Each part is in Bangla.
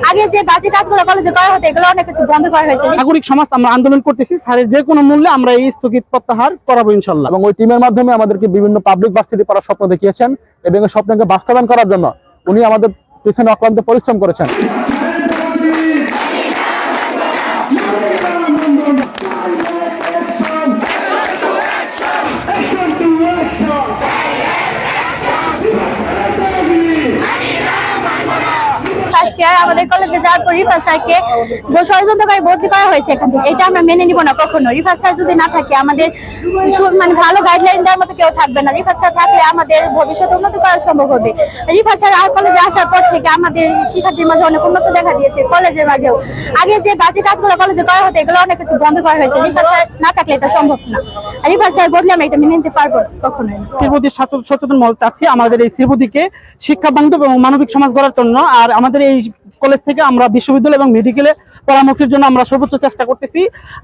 আগে যে বাজে কাজগুলো কলেজে করা হতো এগুলো অনেক কিছু বন্ধ করা হয়েছে। নাগরিক সমাজ আমরা আন্দোলন করতেছি, স্যারের যে কোনো মূল্যে আমরা এই স্থগিত প্রত্যাহার করাবো ইনশাল্লাহ। এবং ওই টিমের মাধ্যমে আমাদেরকে বিভিন্ন পাবলিক ভার্সিটি পড়ার স্বপ্ন দেখিয়েছেন এবং এই স্বপ্নকে বাস্তবায়ন করার জন্য উনি আমাদের পিছনে অক্লান্ত পরিশ্রম করেছেন। আমাদের কলেজে যাওয়ার পর রিফাত স্যারকে ষড়যন্ত্রকারী বদলি করা হয়েছে এখান থেকে, এটা আমরা মেনে নিব না কখনো। রিফাত স্যার যদি না থাকে আমাদের মানে ভালো গাইডলাইন দেওয়ার মতো কেউ থাকবে না। রিফাত স্যার থাকলে আমাদের ভবিষ্যৎ উন্নতি করা সম্ভব হবে। রিফাত স্যার কলেজে আসার পর থেকে আমাদের শিক্ষার্থীর মাঝে অনেক উন্নত দেখা দিয়েছে। কলেজের মাঝেও আগে যে বাজে কাজগুলো কলেজে করা হতো এগুলো অনেক কিছু বন্ধ করা হয়েছে। রিফাত স্যার না থাকলে এটা সম্ভব না। রিফাত স্যার বদলে আমরা এটা মেনে নিতে পারবো কখনোই। শ্রীবতী সচেতন মহল চাচ্ছি আমাদের এই শ্রীবতীকে শিক্ষা বান্ধব এবং মানবিক সমাজ গড়ার জন্য। আর আমাদের এই কলেজ থেকে আমরা বিশ্ববিদ্যালয় এবং মেডিকেলে পরামর্শের জন্য আমরা সর্বোচ্চ চেষ্টা করতেছি।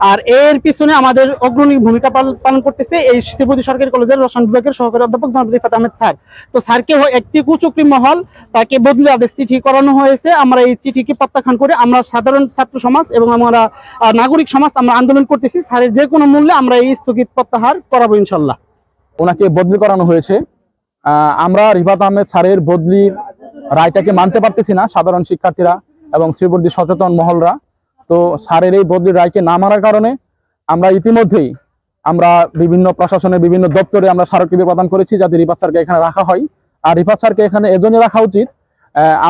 আর এর পিছনে আমাদের অগ্রণী ভূমিকা পালন করতেছে এই শ্রীবতী সরকারি কলেজের রসায়ন বিভাগের সহকারী অধ্যাপক জনাব রিফাত আহমেদ স্যার। তো স্যারকে একটি কুচক্রী মহল তাকে বদলে আদেশ চিঠি করানো হয়েছে। আমরা এই চিঠিকে প্রত্যাখ্যান করে আমরা সাধারণ ছাত্র সমাজ এবং আমরা নাগরিক সমাজ আমরা আন্দোলন করতেছি। স্যারের যে কোনো মূল্যে আমরা এই স্থগিত প্রত্যাহার করাবো ইনশাল্লাহ। ওনাকে বদলি করানো হয়েছে। আমরা রিফাত আহমেদ স্যারের বদলির রায়টাকে মানতে পারতেছি না সাধারণ শিক্ষার্থীরা এবং শ্রীবতী সচেতন মহলরা। তো স্যারের এই বদলির রায়কে না মানার কারণে আমরা ইতিমধ্যেই আমরা বিভিন্ন প্রশাসনের বিভিন্ন দপ্তরে আমরা স্মারকলিপি প্রদান করেছি যাতে রিফাত স্যারকে এখানে রাখা হয়। আর রিফাত স্যারকে এখানে এজন্য রাখা উচিত,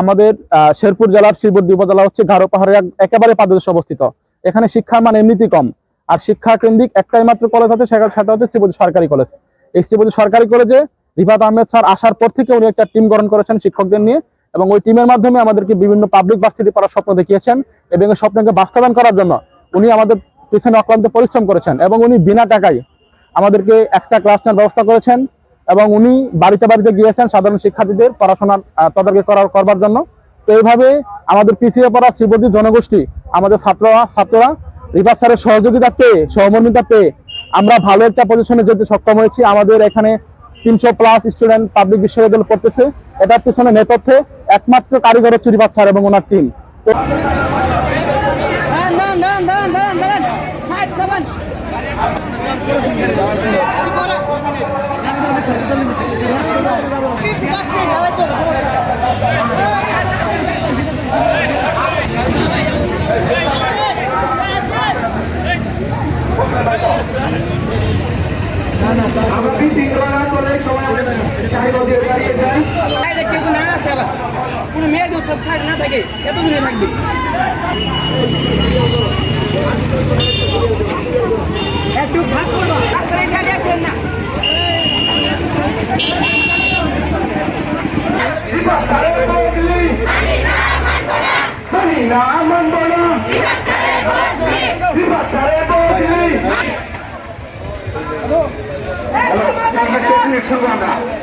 আমাদের শেরপুর জেলার শ্রীবতী উপজেলা হচ্ছে গারো পাহাড়ের একেবারে পাদদেশে অবস্থিত। এখানে শিক্ষার মান এমনিতেই কম, আর শিক্ষা কেন্দ্রিক একটাই মাত্র কলেজ আছে, সেটা হচ্ছে শ্রীবতী সরকারি কলেজ। এই শ্রীবতী সরকারি কলেজে রিফাত আহমেদ স্যার আসার পর থেকে উনি একটা টিম গঠন করেছেন শিক্ষকদের নিয়ে এবং ওই টিমের মাধ্যমে আমাদেরকে বিভিন্ন পাবলিক ভার্সিটি পড়ার স্বপ্ন দেখিয়েছেন এবং এই স্বপ্নকে বাস্তবায়ন করার জন্য উনি আমাদের পিছনে অক্লান্ত পরিশ্রম করেছেন এবং উনি বিনা টাকায় আমাদেরকে এক্সট্রা ক্লাস নেওয়ার ব্যবস্থা করেছেন এবং উনি বাড়িতে বাড়িতে গিয়েছেন সাধারণ শিক্ষার্থীদের পড়াশোনার তদারকি করবার জন্য। তো এইভাবে আমাদের পিছিয়ে পড়া শ্রীবতী জনগোষ্ঠী আমাদের ছাত্ররা রিফাত স্যারের সহযোগিতা পেয়ে সহমর্মিতা পেয়ে আমরা ভালো একটা পজিশনে যেতে সক্ষম হয়েছি। আমাদের এখানে 300+ স্টুডেন্ট পাবলিক বিশ্ববিদ্যালয় পড়তেছে। এটার পিছনে নেপথ্যে একমাত্র কারিগর হচ্ছে রিফাত স্যার এবং ওনার টিম।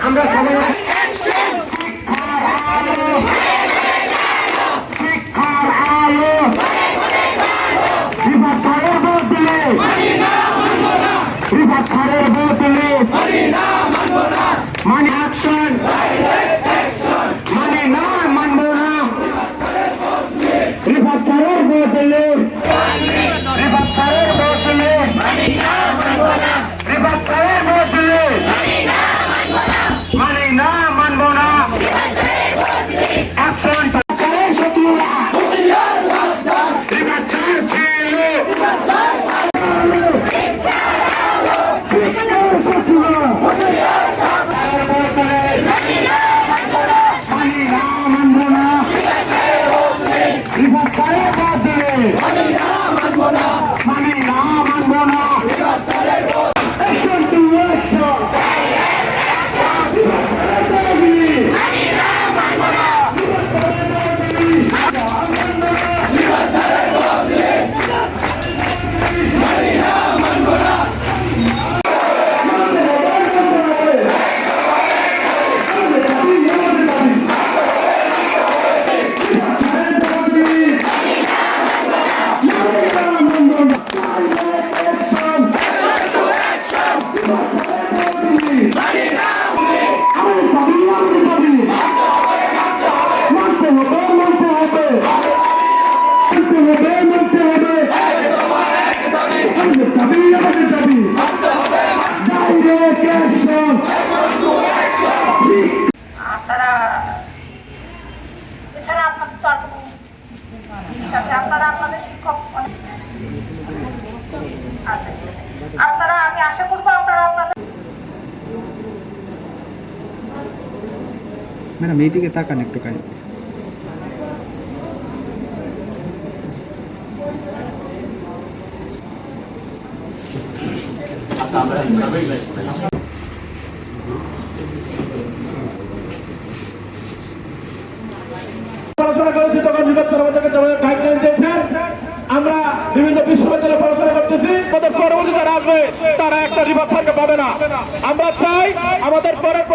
আমরা সবাই শিক্ষার আলো রিফাত স্যারের বদলে রিফাত স্যারের বদলে মানে অ্যাকশন মানে না মানব না রিফাত স্যারের বদলে রিফাত স্যারের বদলে রিফাত স্যারের বদলে মানে না মানব না অ্যাকশন স্যারের শত্রুরা রিফাত স্যার ছিল মানে না মানব না রিফাত স্যারের বদলে মানতে হবে আমাদের দাবি ডাইরেক্ট অ্যাকশন। আপনারা এছাড়া আপনাদের তো আর কোনো ঠিক আছে, আপনারা আপনাদের শিক্ষক আচ্ছা ঠিক আছে, আপনারা আমি আশা করবো আপনারা আপনাদের ম্যাডাম এইদিকে তাকান একটু কাইন্ড। পড়াশোনা করেছি তখন নির্বাচন আমাদেরকে গাইডলাইন দিয়েছেন। আমরা বিভিন্ন বিশ্ববিদ্যালয়ে পড়াশোনা করতেছি, আমাদের পরবর্তী যারা আসবে তারা একটা রিভার স্যারকে পাবে না। আমরা চাই আমাদের পরের